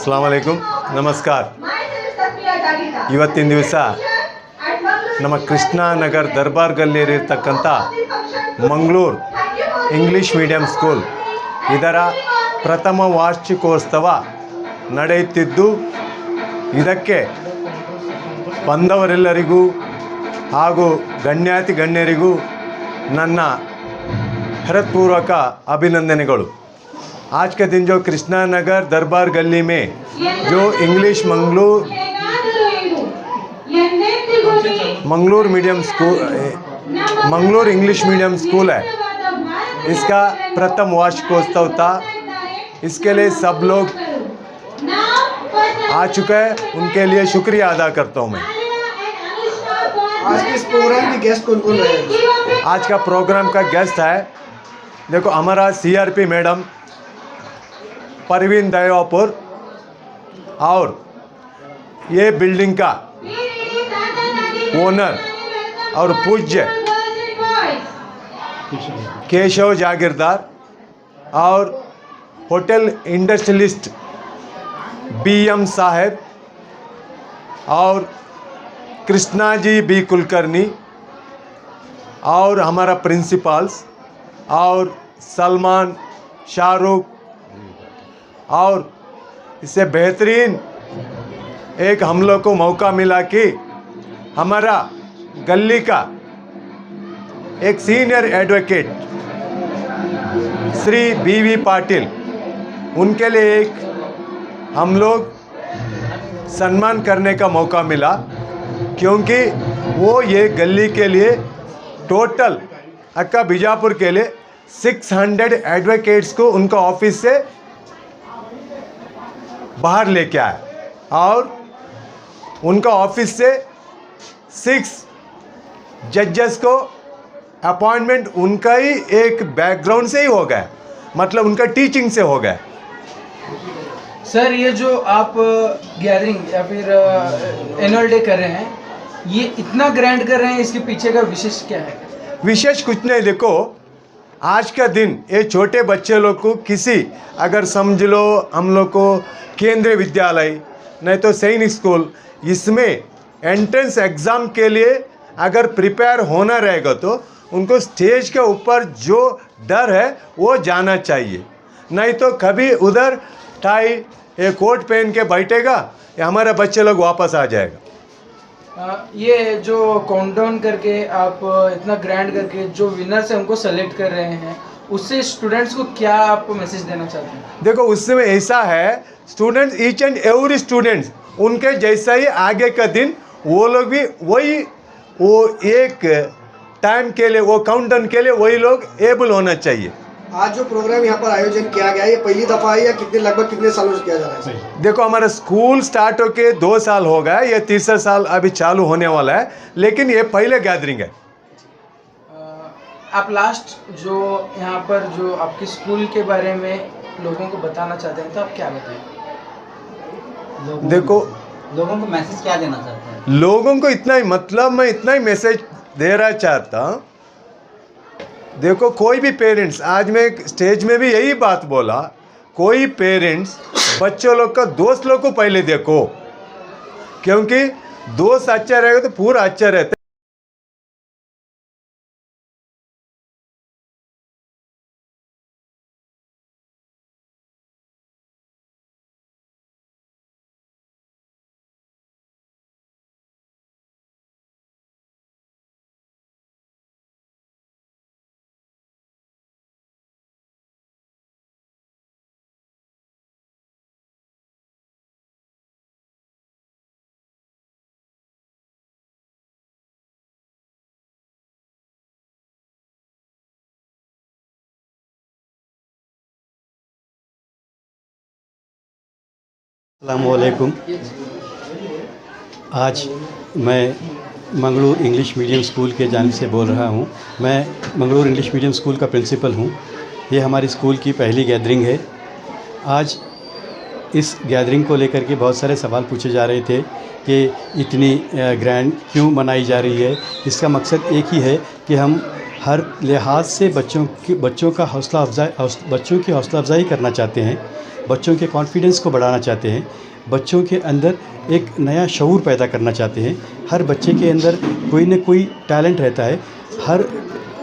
अस्ಸಲಾಮು ಅಲೈಕುಂ, ನಮಸ್ಕಾರ. ಇವತ್ತಿನ ದಿವಸ ನಮ್ಮ ಕೃಷ್ಣನಗರ ದರ್ಬಾರ್ ಗಲ್ಲಿಯಲ್ಲಿರ್ತಕ್ಕಂಥ ಮಂಗಳೂರು ಇಂಗ್ಲೀಷ್ ಮೀಡಿಯಂ ಸ್ಕೂಲ್ ಇದರ ಪ್ರಥಮ ವಾರ್ಷಿಕೋತ್ಸವ ನಡೆಯುತ್ತಿದ್ದು, ಇದಕ್ಕೆ ಬಂದವರೆಲ್ಲರಿಗೂ ಹಾಗೂ ಗಣ್ಯಾತಿ ಗಣ್ಯರಿಗೂ ನನ್ನ ಹೃತ್ಪೂರ್ವಕ अभिनंदनेಗಳು. आज के दिन जो कृष्णा नगर दरबार गली में जो English Mangalore medium school Mangalore English medium school है, इसका प्रथम वार्षिकोत्सव था. इसके लिए सब लोग आ चुके हैं, उनके लिए शुक्रिया अदा करता हूँ मैं. आज के इस प्रोग्राम की गेस्ट कौन-कौन रहे? आज का प्रोग्राम का गेस्ट है, देखो हमारा सीआरपी मैडम परवीन दयापुर और ये बिल्डिंग का ओनर और पूज्य केशव जागीरदार और होटल इंडस्ट्रियलिस्ट बीएम साहब और कृष्णा जी बी कुलकर्णी और हमारा प्रिंसिपल्स और सलमान, शाहरुख और इससे बेहतरीन एक हम लोग को मौका मिला कि हमारा गली का एक सीनियर एडवोकेट श्री बीवी पाटिल, उनके लिए एक हम लोग सम्मान करने का मौका मिला, क्योंकि वो ये गली के लिए टोटल अक्का बीजापुर के लिए 600 एडवोकेट्स को उनका ऑफिस से बाहर लेके आए और उनका ऑफिस से 6 जजेस को अपॉइंटमेंट उनका ही एक बैकग्राउंड से ही हो गया, मतलब उनका टीचिंग से हो गया. सर, ये जो आप गैदरिंग या फिर एनुअल डे कर रहे हैं, ये इतना ग्रैंड कर रहे हैं, इसके पीछे का विशेष क्या है? विशेष कुछ नहीं, देखो आज का दिन ये छोटे बच्चे लोग को किसी अगर समझ लो हम लोग को केंद्रीय विद्यालय नहीं तो सैनिक स्कूल, इसमें एंट्रेंस एग्ज़ाम के लिए अगर प्रिपेयर होना रहेगा तो उनको स्टेज के ऊपर जो डर है वो जाना चाहिए. नहीं तो कभी उधर टाई ये कोट पहन के बैठेगा या हमारे बच्चे लोग वापस आ जाएगा. ये जो काउंटडाउन करके आप इतना ग्रैंड करके जो विनर से हमको सेलेक्ट कर रहे हैं, उससे स्टूडेंट्स को क्या आप मैसेज देना चाहते हैं? देखो उसमें ऐसा है, students each and every students उनके जैसा ही आगे का दिन वो लोग भी वही वो एक टाइम के लिए वो काउंटडाउन के लिए वही लोग एबल होना चाहिए. आज जो प्रोग्राम यहाँ पर आयोजन किया गया है, ये पहली दफ़ा है या लगभग कितने सालों से किया जा रहा है? देखो हमारा स्कूल स्टार्ट होके 2 साल हो गया, ये तीसरा साल अभी चालू होने वाला है, लेकिन ये पहले गैदरिंग है. आप लास्ट जो यहाँ पर जो आपके स्कूल के बारे में लोगों को बताना चाहते हैं, तो आप क्या बताएं? देखो लोगों को मैसेज क्या देना चाहते हैं? लोगों को इतना ही मतलब मैं इतना ही मैसेज देना चाहता हूँ. देखो कोई भी पेरेंट्स, आज मैं स्टेज में भी यही बात बोला, कोई पेरेंट्स बच्चों लोग का दोस्त लोग को पहले देखो, क्योंकि दोस्त अच्छा रहेगा तो पूरा अच्छा रहता है. अस्सलामुअलैकुम। आज मैं मंगलूर इंग्लिश मीडियम स्कूल के जानिब से बोल रहा हूँ। मैं मंगलूर इंग्लिश मीडियम स्कूल का प्रिंसिपल हूँ। ये हमारी स्कूल की पहली गैदरिंग है। आज इस गैदरिंग को लेकर के बहुत सारे सवाल पूछे जा रहे थे कि इतनी ग्रैंड क्यों मनाई जा रही है। इसका मकसद एक ही है कि हम हर लिहाज से बच्चों की हौसला अफजाई करना चाहते हैं, बच्चों के कॉन्फिडेंस को बढ़ाना चाहते हैं, बच्चों के अंदर एक नया शऊर पैदा करना चाहते हैं। हर बच्चे के अंदर कोई न कोई टैलेंट रहता है, हर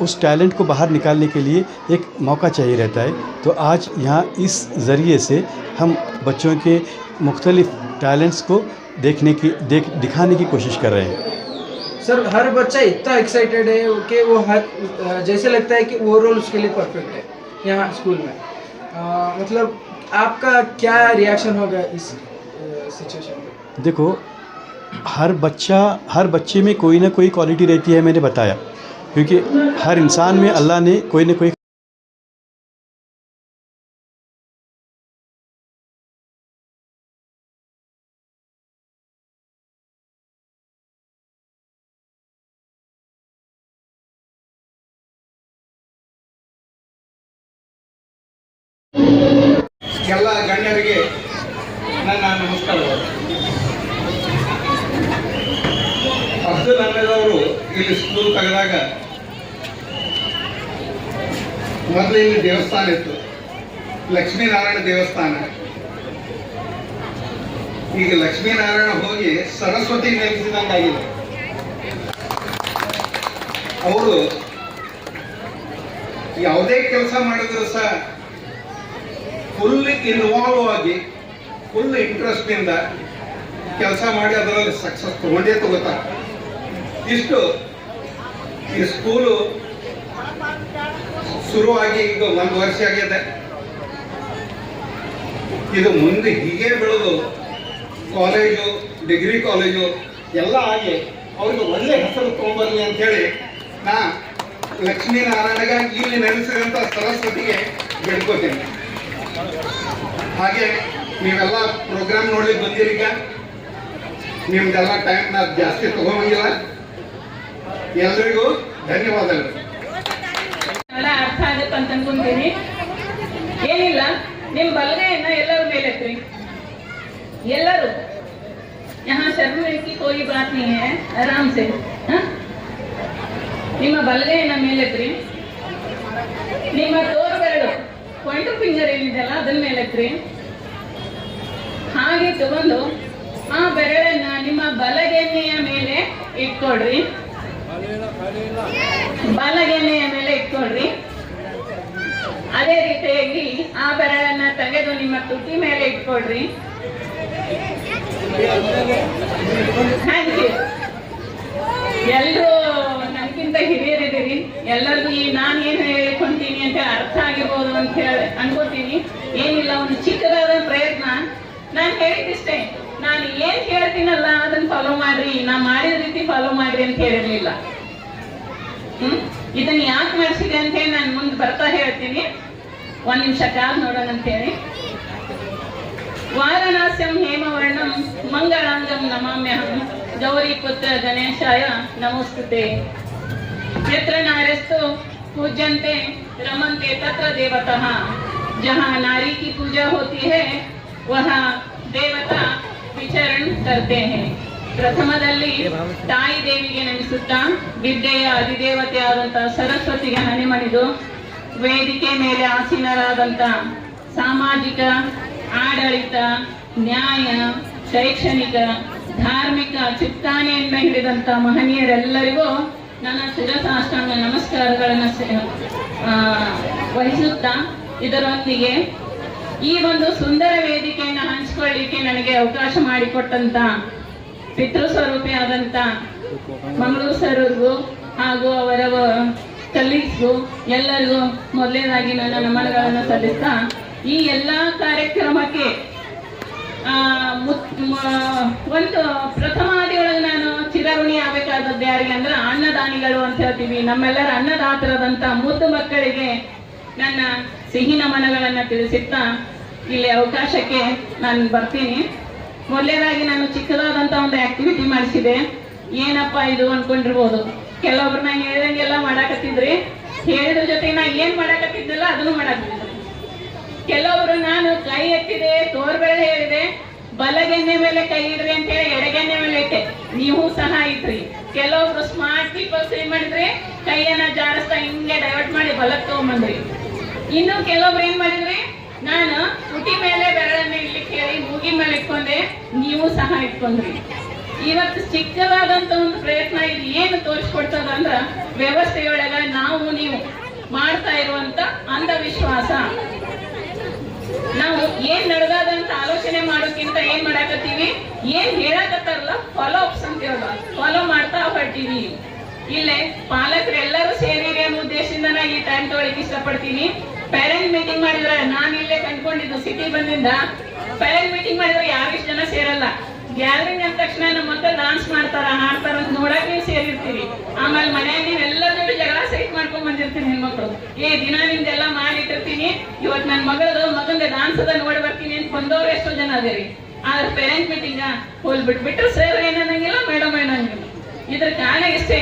उस टैलेंट को बाहर निकालने के लिए एक मौका चाहिए रहता है। तो आज यहाँ इस ज़रिए से हम बच्चों के मुख्तलिफ़ टैलेंट्स को दिखाने की कोशिश कर रहे हैं। सर, हर बच्चा इतना एक्साइटेड है कि वो हर जैसे लगता है कि ओवरऑल उसके लिए परफेक्ट है यहाँ स्कूल में। मतलब आपका क्या रिएक्शन होगा इस सिचुएशन पे? देखो, हर बच्चे में कोई ना कोई क्वालिटी रहती है, मैंने बताया, क्योंकि हर इंसान में अल्लाह ने कोई ना कोई ಎಲ್ಲ ಗಣ್ಯರಿಗೆ ನನ್ನ ನಮಸ್ಕಾರಗಳು. ಅಬ್ದುಲ್ ಅಹಮದ್ ಅವರು ಇಲ್ಲಿ ಸ್ಕೂಲ್ ತೆಗೆದಾಗ ಮೊದಲು ಇಲ್ಲಿ ದೇವಸ್ಥಾನ ಇತ್ತು, ಲಕ್ಷ್ಮೀನಾರಾಯಣ ದೇವಸ್ಥಾನ. ಈಗ ಲಕ್ಷ್ಮೀನಾರಾಯಣ ಹೋಗಿ ಸರಸ್ವತಿ ನೆಲೆಸಿದಂಗಾಗಿದೆ. ಅವರು ಯಾವುದೇ ಕೆಲಸ ಮಾಡಿದ್ರು ಸಹ ಫುಲ್ ಇನ್ವಾಲ್ವ್ ಆಗಿ ಫುಲ್ ಇಂಟ್ರೆಸ್ಟ್ನಿಂದ ಕೆಲಸ ಮಾಡಿ ಅದರಲ್ಲಿ ಸಕ್ಸಸ್ ತಗೋತಾರೆ. ಇಷ್ಟು ಈ ಸ್ಕೂಲು ಶುರುವಾಗಿ ಈಗ 1 ವರ್ಷ ಆಗಿದೆ. ಇದು ಮುಂದೆ ಹೀಗೆ ಬೆಳೆದು ಕಾಲೇಜು, ಡಿಗ್ರಿ ಕಾಲೇಜು ಎಲ್ಲ ಆಗಿ ಅವ್ರಿಗೆ ಒಳ್ಳೆ ಹೆಸರು ತೊಗೊಂಬರಲಿ ಅಂತೇಳಿ ನಾ ಲಕ್ಷ್ಮೀನಾರಾಯಣಗಾಗಿ ಇಲ್ಲಿ ನೆಲೆಸಿದಂಥ ಸರಸ್ವತಿಗೆ ಬೇಡ್ಕೋತೀನಿ. ಹಾಗೆ ನೀವೆಲ್ಲ ಪ್ರೋಗ್ರಾಮ್ ನೋಡ್ಲಿಕ್ಕೆ ಬಂದಿರೀಗ. ನಿಮ್ದೆಲ್ಲ ಟೈಮ್ ನಾ ಜಾಸ್ತಿ ತಗೊಂಡಿಲ್ಲ. ಎಲ್ರಿಗೂ ಧನ್ಯವಾದಗಳು. ಅರ್ಥ ಆಗುತ್ತೆ ಅಂತ ಅನ್ಕೊಂತೀನಿ. ಏನಿಲ್ಲ, ನಿಮ್ಮ ಬಲಗೈಯನ್ನ ಎಲ್ಲರ ಮೇಲೆತ್ರಿ, ಎಲ್ಲರೂ. यहाँ शर्मने की कोई बात नहीं है, आराम से. ನಿಮ್ಮ ಬಲಗೈಯನ್ನ ಮೇಲೆತ್ರಿ, ನಿಮ್ಮ ತೋರ್ಬೆರಳು ಪಾಯಿಂಟ್ ಫಿಂಗರ್ ಏನಿದೆಯಲ್ಲ ಅದನ್ನ ಮೇಲೆತ್ರಿ. ಹಾಗೆ ತಗೊಂಡು ಆ ಬೆರಳನ್ನ ನಿಮ್ಮ ಬಲಗೆನ್ನೆಯ ಮೇಲೆ ಇಟ್ಕೊಳ್ರಿ. ಬಲಗೆನ್ನೆಯ ಮೇಲೆ ಇಟ್ಕೊಳ್ರಿ. ಅದೇ ರೀತಿಯಾಗಿ ಆ ಬೆರಳನ್ನ ತೆಗೆದು ನಿಮ್ಮ ತುಟಿ ಮೇಲೆ ಇಟ್ಕೊಳ್ರಿ. Thank you. ಎಲ್ಲರೂ ನನಗಿಂತ ಹಿರಿಯರಿದ್ದೀರಿ, ಎಲ್ಲರಿಗೂ ಈ ನಾನು ಏನು ಹೇಳ್ಕೊಂತೀನಿ ಅಂತ ಅರ್ಥ ಆಗಿರ್ಬೋದು ಅಂತ ಹೇಳಿ ಅನ್ಕೋತೀನಿ. ಏನಿಲ್ಲ, ಒಂದು ಚಿಕ್ಕದಾದ ಪ್ರಯತ್ನ. ನಾನು ಹೇಳಿದಿಷ್ಟೇ, ನಾನು ಏನ್ ಹೇಳ್ತೀನಲ್ಲ ಅದನ್ನ ಫಾಲೋ ಮಾಡ್ರಿ, ನಾ ಮಾಡಿದ ರೀತಿ ಫಾಲೋ ಮಾಡ್ರಿ ಅಂತ ಹೇಳಿರ್ಲಿಲ್ಲ. ಇದನ್ನ ಯಾಕೆ ಮಾಡಿಸಿದೆ ಅಂತ ಹೇಳಿ ನಾನು ಮುಂದೆ ಬರ್ತಾ ಹೇಳ್ತೀನಿ. 1 ನಿಮಿಷ ಕಾದ್ ನೋಡೋಣ ಅಂತ ಹೇಳಿ. ವಾರಣಾಸ್ಯಂ ಹೇಮವರ್ಣಂ ಮಂಗಳಾಂಗಂ ನಮಾಮ್ಯಹಂ ಗೌರಿ ಪುತ್ರ ಗಣೇಶಾಯ ನಮೋಸ್ತುತೆ. यत्र नारस्तु पूज्यन्ते रमन्ते तत्र देवतः. जहाँ नारी की पूजा होती है वहाँ देवता विचरण करते हैं. ಪ್ರಥಮದಲ್ಲಿ ತಾಯಿ ದೇವಿಗೆ ನಮಿಸುತ್ತಾ ವಿದ್ಯೆಯ ಅಧಿದೇವತೆ ಆದಂತಹ ಸರಸ್ವತಿಗೆ ಹಣೆ ಮಣಿದು ವೇದಿಕೆ ಮೇಲೆ ಆಸೀನರಾದಂಥ ಸಾಮಾಜಿಕ, ಆಡಳಿತ, ನ್ಯಾಯ, ಶೈಕ್ಷಣಿಕ, ಧಾರ್ಮಿಕ ಚಿತ್ತಾನೆಯನ್ನು ಹಿಡಿದಂಥ ಮಹನೀಯರೆಲ್ಲರಿಗೂ ನನ್ನ ಶಿರಸಾಷ್ಟಾಂಗ ನಮಸ್ಕಾರಗಳನ್ನು ವಹಿಸುತ್ತಾ, ಇದರೊಂದಿಗೆ ಈ ಒಂದು ಸುಂದರ ವೇದಿಕೆಯನ್ನು ಹಂಚಿಕೊಳ್ಳಿಕ್ಕೆ ನನಗೆ ಅವಕಾಶ ಮಾಡಿಕೊಟ್ಟಂತ ಪಿತೃಸ್ವರೂಪಿಯಾದಂಥ ಮಂಗಳೂರು ಸರ್ಗೂ ಹಾಗೂ ಅವರ ಕಲೀಗ್ಸ್ಗೂ ಎಲ್ಲರಿಗೂ ಮೊದಲನೇದಾಗಿ ನನ್ನ ನಮನಗಳನ್ನು ಸಲ್ಲಿಸ್ತಾ, ಈ ಎಲ್ಲ ಕಾರ್ಯಕ್ರಮಕ್ಕೆ ಒಂದು ಪ್ರಥಮಾದಿಯೊಳಗೆ ನಾನು ಚಿರಋಣಿ ಆಗಬೇಕಾದದ್ದು ಯಾರಿಗೆ ಅಂದ್ರೆ ಅನ್ನದಾನಿಗಳು ಅಂತ ಹೇಳ್ತೀವಿ. ನಮ್ಮೆಲ್ಲರ ಅನ್ನದಾತರಾದಂಥ ಮುದ್ದು ಮಕ್ಕಳಿಗೆ ನನ್ನ ಸಿಹಿ ನಮನಗಳನ್ನು ತಿಳಿಸುತ್ತಾ ಇಲ್ಲಿ ಅವಕಾಶಕ್ಕೆ ನಾನು ಬರ್ತೀನಿ. ಮೊದಲನೇದಾಗಿ ನಾನು ಚಿಕ್ಕದಾದಂಥ ಒಂದು ಆಕ್ಟಿವಿಟಿ ಮಾಡಿಸಿದೆ. ಏನಪ್ಪ ಇದು ಅನ್ಕೊಂಡಿರ್ಬೋದು. ಕೆಲವೊಬ್ರು ನಾನು ಹೇಳ್ದಂಗೆಲ್ಲ ಮಾಡಾಕತ್ತಿದ್ರಿ, ಹೇಳಿದ್ರ ಜೊತೆ ನಾ ಏನ್ ಮಾಡಾಕತ್ತಿದ್ನಲ್ಲ ಅದನ್ನು ಮಾಡಾಕತ್ತಿದ್ರಿ. ಕೆಲವೊಬ್ರು ನಾನು ಕೈ ಎತ್ತಿದೆ, ತೋರ್ಬೆಳೆ ಹೇಳಿದೆ, ಬಲಗೆನ್ನೆ ಮೇಲೆ ಕೈ ಇಡ್ರಿ ಅಂತ ಹೇಳಿ ಎಡಗೆನ್ನೆ ಮೇಲೆ ಇಟ್ಟೆ. ನೀವು ಸಹ ಇಟ್ರಿ. ಕೆಲವೊಬ್ರು ಸ್ಮಾರ್ಟ್ ಪೀಪಲ್ಸ್ ಏನ್ ಮಾಡಿದ್ರಿ, ಕೈಯನ್ನ ಜಾರಿಸ್ತಾ ಹಿಂಗೆ ಡೈವರ್ಟ್ ಮಾಡಿ ಬಲಕ್ ತಗೊಂಬಂದ್ರಿ. ಇನ್ನು ಕೆಲವೊಬ್ರು ಏನ್ ಮಾಡಿದ್ರಿ, ನಾನು ತುಟಿ ಮೇಲೆ ಬೆರಳನ್ನ ಇಡ್ಲಿಕ್ಕೆ ಹೇಳಿ ಮೂಗಿ ಮೇಲೆ ಇಟ್ಕೊಂಡೆ, ನೀವು ಸಹ ಇಟ್ಕೊಂಡ್ರಿ. ಇವತ್ತು ಚಿಕ್ಕದಾದಂತ ಒಂದು ಪ್ರಯತ್ನ ಇದು ಏನು ತೋರಿಸ್ಕೊಡ್ತದ ಅಂದ್ರ ವ್ಯವಸ್ಥೆಯೊಳಗ ನಾವು ನೀವು ಮಾಡ್ತಾ ಇರುವಂತ ಅಂಧವಿಶ್ವಾಸ. ನಾವು ಏನ್ ನಡೆದಾದಂತ ಆಲೋಚನೆ ಮಾಡೋಕ್ಕಿಂತ ಏನ್ ಮಾಡಾಕತ್ತೀವಿ, ಏನ್ ಹೇಳಕತ್ತಾರಲ್ಲ ಫಾಲೋ ಅಪ್ಸ್ ಅಂತೇವಲ್ಲ, ಫಾಲೋ ಮಾಡ್ತಾ ಹೊರಟಿವಿ. ಇಲ್ಲೇ ಪಾಲಕರೆಲ್ಲರೂ ಸೇರಿರಿ ಅನ್ನೋ ಉದ್ದೇಶದಿಂದ ನಾ ಈ ಟೈಮ್ ತಗೊಳ್ಳಿಕ್ಕೆ ಇಷ್ಟಪಡ್ತೀನಿ. ಪೇರೆಂಟ್ ಮೀಟಿಂಗ್ ಮಾಡಿದ್ರೆ ನಾನು ಇಲ್ಲೇ ಕಂಡ್ಕೊಂಡಿದ್ದು ಸಿಟಿ ಬಂದಿಂದ, ಪೇರೆಂಟ್ ಮೀಟಿಂಗ್ ಮಾಡಿದ್ರೆ ಯಾರಿಷ್ಟು ಜನ ಸೇರಲ್ಲ. ಗ್ಯಾದರಿಂಗ್ ಅಂದ ತಕ್ಷಣ ನಮ್ಮ ಮಕ್ಕಳು ಡಾನ್ಸ್ ಮಾಡ್ತಾರ, ಹಾಡ್ತಾರ ಅಂತ ನೋಡಕ್ ನೀವು ಸೇರಿರ್ತೀರಿ. ಆಮೇಲೆ ಮನೆಯಲ್ಲಿ ನೀವೆಲ್ಲರ ಜೊತೆ ಜಗಳ ಸೈಟ್ ಮಾಡ್ಕೊಂಡ್ ಬಂದಿರ್ತೀನಿ ಹೆಣ್ಮಕ್ಳು. ದಿನ ನಿಮ್ದೆಲ್ಲ ಮಾಡಿಟ್ಟಿರ್ತೀನಿ, ಇವತ್ತು ನನ್ನ ಮಗಂದ ಡಾನ್ಸ್ ಅದ ನೋಡಿ ಬರ್ತೀನಿ ಅಂತ ಬಂದವ್ರು ಎಷ್ಟೋ ಜನ ಅದೇರಿ. ಆದ್ರೆ ಪೇರೆಂಟ್ ಮೀಟಿಂಗ್ ಹೋಗ್ಬಿಟ್ಬಿಟ್ರೆ ಸರ್ ಏನನ್ನಂಗಿಲ್ಲ, ಮೇಡಮ್ ಏನಂಗಿಲ್ಲ. ಇದ್ರ ಕಾರಣ ಇಷ್ಟೇ,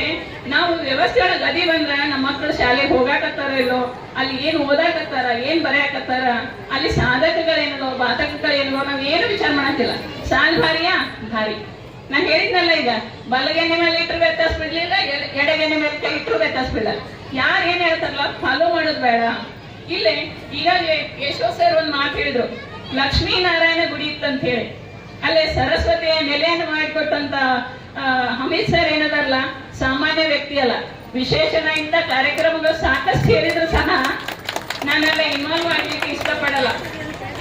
ನಾವು ವ್ಯವಸ್ಥೆ ಒಳಗೆ ಗದಿ ಬಂದ್ರ ನಮ್ಮ ಮಕ್ಕಳು ಶಾಲೆಗೆ ಹೋಗಾಕತ್ತಾರ ಇಲ್ಲೋ, ಅಲ್ಲಿ ಏನ್ ಓದಾಕತ್ತಾರ, ಏನ್ ಬರೆಯಾಕತ್ತಾರ, ಅಲ್ಲಿ ಸಾಧಕಗಳೇನೋ ಬಾಧಕಗಳೇನೋ ನಾವ್ ಏನು ವಿಚಾರ ಮಾಡಕ್ಕಿಲ್ಲ. ಸಾಲ್ ಭಾರಿಯಾ ಭಾರಿ. ನಾ ಹೇಳಿದ್ನಲ್ಲ, ಈಗ ಬಲಗೆನೆ ಮೇಲೆ ಇಟ್ಟರು ವ್ಯತ್ಯಾಸ ಬಿಡ್ಲಿಲ್ಲ, ಎಡಗೆನೆ ಮೇಲೆ ಕೈ ಇಟ್ಟರು ವ್ಯತ್ಯಾಸ ಬಿಡಲ್ಲ. ಯಾರು ಏನ್ ಹೇಳ್ತಾರಲ್ಲ ಫಾಲೋ ಮಾಡೋದು ಬೇಡ. ಇಲ್ಲೇ ಈಗ ಯಶೋ ಸರ್ ಒಂದ್ ಮಾತು ಹೇಳಿದ್ರು, ಲಕ್ಷ್ಮೀನಾರಾಯಣ ಗುಡಿ ಇತ್ತಂತ ಹೇಳಿ. ಅಲ್ಲೇ ಸರಸ್ವತಿಯ ನೆಲೆಯನ್ನು ಮಾಡಿಕೊಟ್ಟಂತ ಅಮಿತ್ ಸರ್ ಏನದಾರಲ್ಲ, ಸಾಮಾನ್ಯ ವ್ಯಕ್ತಿ ಅಲ್ಲ, ವಿಶೇಷಣದಿಂದ ಕಾರ್ಯಕ್ರಮಗಳು ಸಾಕಷ್ಟು ಹೇಳಿದ್ರು ಸಹ ನಾನೆಲ್ಲ ಇನ್ವಾಲ್ವ್ ಆಗ್ಲಿಕ್ಕೆ ಇಷ್ಟಪಡಲ್ಲ.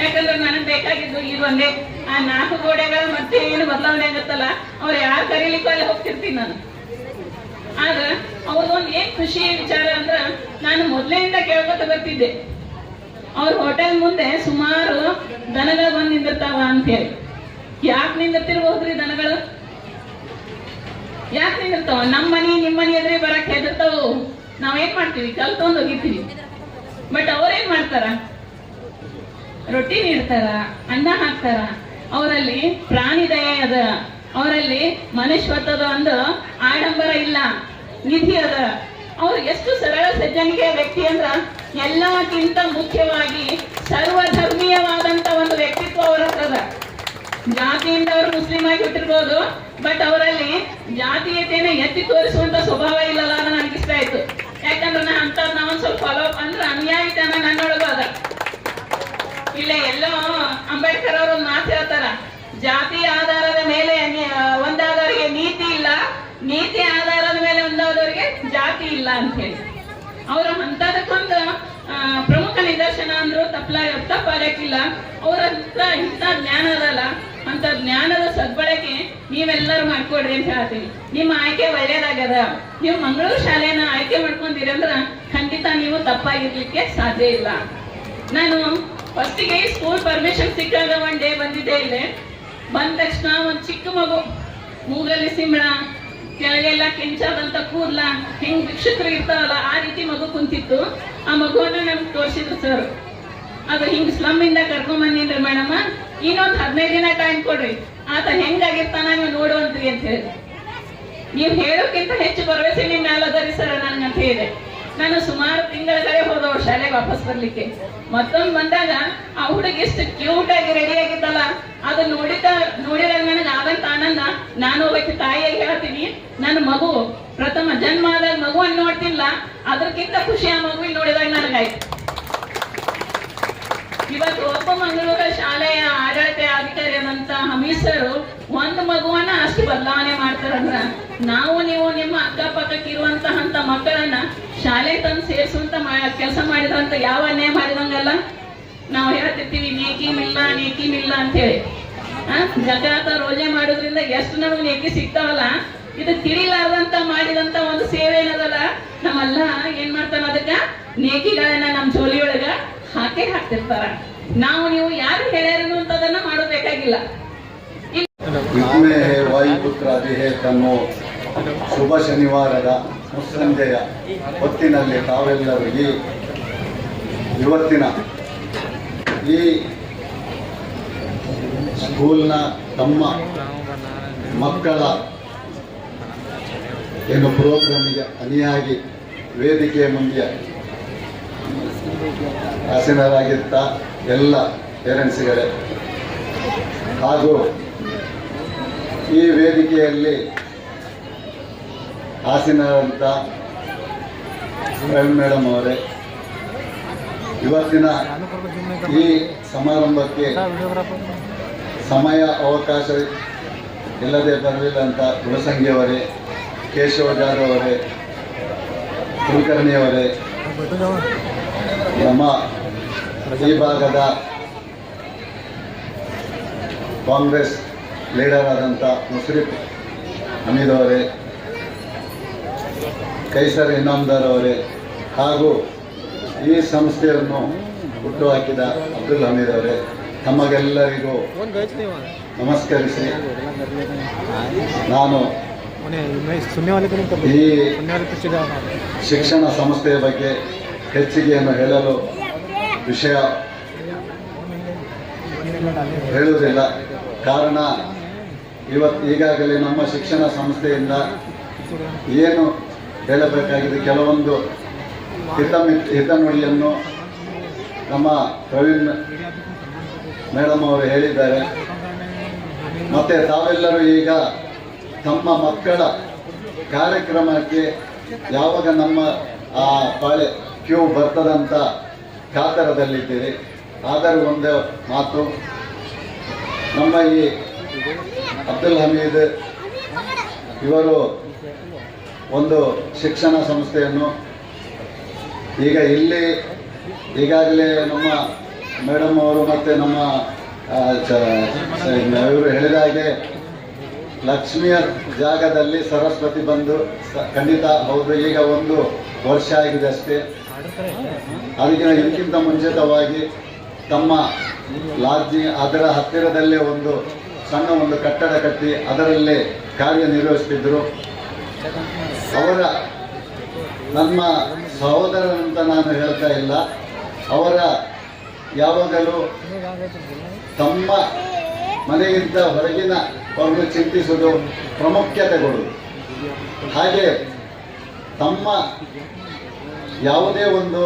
ಯಾಕಂದ್ರೆ ನನಗೆ ಬೇಕಾಗಿದ್ದು ಇದು ಒಂದೇ, ಆ 4 ಗೋಡೆಗಳು ಮತ್ತೆ ಏನು ಬದಲಾವಣೆ ಆಗುತ್ತಲ್ಲ, ಅವ್ರು ಯಾರು ಕರೀಲಿಕ್ಕೂ ಅಲ್ಲಿ ಹೋಗ್ತಿರ್ತೀನಿ ನಾನು. ಆದ್ರೆ ಅವ್ರದೊಂದು ಏನ್ ಖುಷಿ ವಿಚಾರ ಅಂದ್ರ, ನಾನು ಮೊದಲಿನಿಂದ ಕೇಳ್ಕೊತ ಬರ್ತಿದ್ದೆ, ಅವ್ರ ಹೋಟೆಲ್ ಮುಂದೆ ಸುಮಾರು ದನಗಳು ಬಂದು ನಿಂದಿರ್ತಾವ ಅಂತ ಹೇಳಿ. ಯಾಕೆ ನಿಂದಿರ್ತಿರ್ಬೋದ್ರಿ ದನಗಳು? ಯಾಕೆ ನಿಂದಿರ್ತಾವ? ನಮ್ಮ ಮನಿ ನಿಮ್ಮ ಮನಿ ಎದುರೇ ಬರಕ್ ಹೆದರ್ತಾವು. ನಾವೇನ್ ಮಾಡ್ತೀವಿ, ಕಲ್ತೊಂದು ಹೋಗಿರ್ತೀವಿ. ಬಟ್ ಅವ್ರೇನ್ ಮಾಡ್ತಾರ, ರೊಟ್ಟಿ ನೀಡ್ತಾರ, ಅನ್ನ ಹಾಕ್ತಾರ. ಅವರಲ್ಲಿ ಪ್ರಾಣಿ ದಯೆ ಅದ, ಅವರಲ್ಲಿ ಮನುಷ್ಯತ್ವದ ಒಂದು ಆಡಂಬರ ಇಲ್ಲ, ನಿಧಿ ಅದ. ಅವ್ರು ಎಷ್ಟು ಸರಳ ಸಜ್ಜನಿಕೆ ವ್ಯಕ್ತಿ ಅಂದ್ರ, ಎಲ್ಲಕ್ಕಿಂತ ಮುಖ್ಯವಾಗಿ ಸರ್ವಧರ್ಮೀಯವಾದಂತ ಒಂದು ವ್ಯಕ್ತಿತ್ವ ಅವರ ಹತ್ರ ಅದ. ಜಾತಿಯಿಂದ ಅವರು ಮುಸ್ಲಿಂ ಆಗಿ ಹುಟ್ಟಿರ್ಬೋದು, ಬಟ್ ಅವರಲ್ಲಿ ಜಾತೀಯತೆಯನ್ನು ಎತ್ತಿ ತೋರಿಸುವಂತ ಸ್ವಭಾವ ಇಲ್ಲಲ್ಲ, ಅದು ನನಗೆ ಇಷ್ಟ ಆಯ್ತು. ಯಾಕಂದ್ರೆ ನಾ ಅಂತ ನಾವೊಂದ್ ಸ್ವಲ್ಪ ಫಾಲೋ ಅಪ್ ಅಂದ್ರೆ ಅನ್ಯಾಯತನ ನನ್ನೊಳಗೂ ಅದ. ಇಲ್ಲೇ ಎಲ್ಲೋ ಅಂಬೇಡ್ಕರ್ ಅವರು ಒಂದು ಮಾತು ಹೇಳ್ತಾರ, ಜಾತಿ ಆಧಾರದ ಮೇಲೆ ಒಂದಾದವರಿಗೆ ನೀತಿ ಇಲ್ಲ, ನೀತಿ ಆಧಾರದ ಮೇಲೆ ಒಂದಾದವರಿಗೆ ಜಾತಿ ಇಲ್ಲ ಅಂತ ಹೇಳಿ. ಅವರು ಅಂತದಕ್ಕೊಂದು ಪ್ರಮುಖ ನಿದರ್ಶನ ಅಂದ್ರು ತಪ್ಪಾಗಕ್ಕಿಲ್ಲ. ಅವ್ರ ಹತ್ರ ಇಂಥ ಜ್ಞಾನ ಅದಲ್ಲ, ಅಂತ ಜ್ಞಾನದ ಸದ್ಬಳಕೆ ನೀವೆಲ್ಲರೂ ಮಾಡ್ಕೊಡ್ರಿ ಅಂತ ಹೇಳ್ತೀನಿ. ನಿಮ್ಮ ಆಯ್ಕೆ ಒಳ್ಳೇದಾಗದ. ನೀವು ಮಂಗಳೂರು ಶಾಲೆಯನ್ನ ಆಯ್ಕೆ ಮಾಡ್ಕೊಂಡಿರಿ ಅಂದ್ರ ಖಂಡಿತ ನೀವು ತಪ್ಪಾಗಿರ್ಲಿಕ್ಕೆ ಸಾಧ್ಯ ಇಲ್ಲ. ನಾನು ಫಸ್ಟಿಗೆ ಸ್ಕೂಲ್ ಪರ್ಮಿಷನ್ ಸಿಕ್ಕಾಗ ಒನ್ ಡೇ ಬಂದಿದ್ದೆ. ಇಲ್ಲೇ ಬಂದ ತಕ್ಷಣ ಒಂದು ಚಿಕ್ಕ ಮಗು, ಮೂಗಲ್ಲಿ ಸಿಂಬಳ, ಕೆಳಗೆಲ್ಲ ಕೆಂಚಾದಂತ ಕೂದ್ಲ, ಹೆಂಗ್ ಭಿಕ್ಷುಕರು ಇರ್ತಾವಲ್ಲ ಆ ರೀತಿ ಮಗು ಕುಂತಿತ್ತು. ಆ ಮಗುವನ್ನ ನಮ್ಗೆ ತೋರಿಸಿದ್ರು ಸರ್. ಅದು ಹಿಂಗ್ ಸ್ಲಮ್ ಇಂದ ಕರ್ಕೊಂಡ್ ಬಂದಿನ್ರಿ ಮೇಡಮ್, ಇನ್ನೊಂದು 15 ದಿನ ಟೈಮ್ ಕೊಡ್ರಿ, ಆತ ಹೆಂಗಾಗಿರ್ತಾನ ನೀವು ನೋಡುವಂತ್ರಿ ಅಂತ ಹೇಳಿ. ನೀವು ಹೇಳೋಕ್ಕಿಂತ ಹೆಚ್ಚು ಭರವಸೆ ನಿಮ್ ಮ್ಯಾಲ ಅದರಿ ಸರ್ ನನ್ಗಂತ ಹೇಳಿದೆ. ನಾನು ಸುಮಾರು ತಿಂಗಳಗಳೇ ಹೋದವ್ರು ಶಾಲೆಗೆ ವಾಪಸ್ ಬರ್ಲಿಕ್ಕೆ. ಮತ್ತೊಂದು ಬಂದಾಗ ಆ ಹುಡುಗಿ ಎಷ್ಟು ಕ್ಯೂಟ್ ಆಗಿ ರೆಡಿ ಆಗಿದ್ದಲ್ಲ, ಅದು ನೋಡಿದಾಗ ನನಗೆ ಆದಂತ ಆನಂದ. ನಾನು ಒಬ್ಬಕ್ಕೆ ತಾಯಿಯಾಗಿ ಹೇಳ್ತೀನಿ, ನನ್ನ ಮಗು ಪ್ರಥಮ ಜನ್ಮ ಆದಾಗ ಮಗುವನ್ನು ನೋಡ್ತಿಲ್ಲ, ಅದಕ್ಕಿಂತ ಖುಷಿ ಆ ಮಗುವಿನ ನೋಡಿದಾಗ ನನಗಾಯ್ತು. ಇವತ್ತು ಒಬ್ಬ ಮಂಗಳೂರು ಶಾಲೆಯ ಆಡಳಿತ ಅಧಿಕಾರಿಯಾದಂತ ಹಮೀದ್ ಸರ್ ಒಂದು ಮಗುವನ್ನ ಅಷ್ಟು ಬದಲಾವಣೆ ಮಾಡ್ತಾರಂದ್ರ, ನಾವು ನೀವು ನಿಮ್ಮ ಅಕ್ಕಪಕ್ಕಕ್ಕೆ ಇರುವಂತಹ ಮಕ್ಕಳನ್ನ ಶಾಲೆ ತಂದು ಸೇರಿಸುವಂತ ಕೆಲಸ ಮಾಡಿದ್ರಂತ ಯಾವ ಅನ್ಯಾಯ ಮಾಡಿದಂಗಲ್ಲ. ನಾವು ಹೇಳ್ತಿರ್ತೀವಿ ನೇಕಿ ಮಿಲ್ಲ ಅಂತ ಹೇಳಿ. ಜಕಾತ ರೋಜೆ ಮಾಡೋದ್ರಿಂದ ಎಷ್ಟು ನಮಗೆ ನೇಕಿ ಸಿಗ್ತಾವಲ್ಲ, ಇದು ತಿಳಿಲಾರ್ದಂತ ಮಾಡಿದಂತ ಒಂದು ಸೇವೆ ಏನದಲ್ಲ, ನಮ್ಮೆಲ್ಲ ಏನ್ ಮಾಡ್ತಾನ ಅದಕ್ಕ ನೇಕಿಗಳನ್ನ ನಮ್ಮ ಜೋಲಿಯೊಳಗ ಹಾಕ್ತಿರ್ತಾರ. ನಾವು ನೀವು ಯಾರು ಹೇಳ್ಯಾರನು ಅಂತದನ್ನ ಮಾಡೋಬೇಕಾಗಿಲ್ಲ. ವಾಯುಪುತ್ರಾದಿ ತನ್ನೋ ಶುಭ ಶನಿವಾರದ ಮುಸ್ಸಂಜೆಯ ಹೊತ್ತಿನಲ್ಲಿ ತಾವೆಲ್ಲರೂ ಇವತ್ತಿನ ಈ ಸ್ಕೂಲ್ನ ತಮ್ಮ ಮಕ್ಕಳ ಏನು ಪ್ರೋಗ್ರಾಮಿಗೆ ಅನಿಯಾಗಿ ವೇದಿಕೆಯ ಮುಂದೆ ಆಸೀನರಾಗಿದ್ದ ಎಲ್ಲ ಪೇರೆಂಟ್ಸ್ಗಳೇ ಹಾಗೂ ಈ ವೇದಿಕೆಯಲ್ಲಿ ಆಸೀನರಾದಂಥ ಪ್ರವೀಣ್ ಮೇಡಮ್ ಅವರೇ, ಇವತ್ತಿನ ಈ ಸಮಾರಂಭಕ್ಕೆ ಸಮಯ ಅವಕಾಶ ಇಲ್ಲದೆ ಬರಲಿಲ್ಲಂಥ ಕುಲಸಂಗಿಯವರೇ, ಕೇಶವ ಜಾಧವ್ ಅವರೇ, ಕುಲಕರ್ಣಿಯವರೇ, ನಮ್ಮ ಈ ಭಾಗದ ಕಾಂಗ್ರೆಸ್ ಲೀಡರ್ ಆದಂಥ ಮುಸ್ರಿಫ್ ಹಮೀದ್ ಅವರೇ, ಕೈಸರ್ ಇನಾಮ್ದಾರ್ ಅವರೇ ಹಾಗೂ ಈ ಸಂಸ್ಥೆಯನ್ನು ಹುಟ್ಟುಹಾಕಿದ ಅಬ್ದುಲ್ ಹಮೀದ್ ಅವರೇ, ತಮಗೆಲ್ಲರಿಗೂ ನಮಸ್ಕರಿಸಿ ನಾನು ಈ ಶಿಕ್ಷಣ ಸಂಸ್ಥೆಯ ಬಗ್ಗೆ ಹೆಚ್ಚಿಗೆಯನ್ನು ಹೇಳಲು ವಿಷಯ ಹೇಳುವುದಿಲ್ಲ. ಕಾರಣ ಈಗಾಗಲೇ ನಮ್ಮ ಶಿಕ್ಷಣ ಸಂಸ್ಥೆಯಿಂದ ಏನು ಹೇಳಬೇಕಾಗಿದೆ ಕೆಲವೊಂದು ಹಿತನುಡಿಯನ್ನು ನಮ್ಮ ಪ್ರವೀಣ್ ಮೇಡಮ್ ಅವರು ಹೇಳಿದ್ದಾರೆ. ಮತ್ತು ತಾವೆಲ್ಲರೂ ಈಗ ತಮ್ಮ ಮಕ್ಕಳ ಕಾರ್ಯಕ್ರಮಕ್ಕೆ ಯಾವಾಗ ನಮ್ಮ ಆ ಪಾಳೆ ಕ್ಯೂ ಬರ್ತದಂತ ಕಾತರದಲ್ಲಿದ್ದೀರಿ. ಆದರೂ ಒಂದು ಮಾತು, ನಮ್ಮ ಈ ಅಬ್ದುಲ್ ಹಮೀದ್ ಇವರು ಒಂದು ಶಿಕ್ಷಣ ಸಂಸ್ಥೆಯನ್ನು ಈಗ ಇಲ್ಲಿ ಈಗಾಗಲೇ ನಮ್ಮ ಮೇಡಮ್ ಅವರು ಮತ್ತು ನಮ್ಮ ಇವರು ಹೇಳಿದ ಹಾಗೆ ಲಕ್ಷ್ಮಿಯ ಜಾಗದಲ್ಲಿ ಸರಸ್ವತಿ ಬಂದು ಖಂಡಿತ ಹೌದು. ಈಗ 1 ವರ್ಷ ಆಗಿದೆ ಅಷ್ಟೇ. ಅದಕ್ಕೆ ಇದಕ್ಕಿಂತ ಮುಂಚಿತವಾಗಿ ತಮ್ಮ ಲಾಡ್ಜಿ ಅದರ ಹತ್ತಿರದಲ್ಲೇ ಒಂದು ಕಟ್ಟಡ ಕಟ್ಟಿ ಅದರಲ್ಲೇ ಕಾರ್ಯನಿರ್ವಹಿಸ್ತಿದ್ದರು. ಅವರ ನಮ್ಮ ಸಹೋದರರಂತ ನಾನು ಹೇಳ್ತಾ ಇಲ್ಲ, ಅವರ ಯಾವಾಗಲೂ ತಮ್ಮ ಮನೆಗಿಂತ ಹೊರಗಿನ ಅವ್ರನ್ನು ಚಿಂತಿಸುವುದು, ಪ್ರಾಮುಖ್ಯತೆ ಕೊಡುವುದು. ಹಾಗೆ ತಮ್ಮ ಯಾವುದೇ ಒಂದು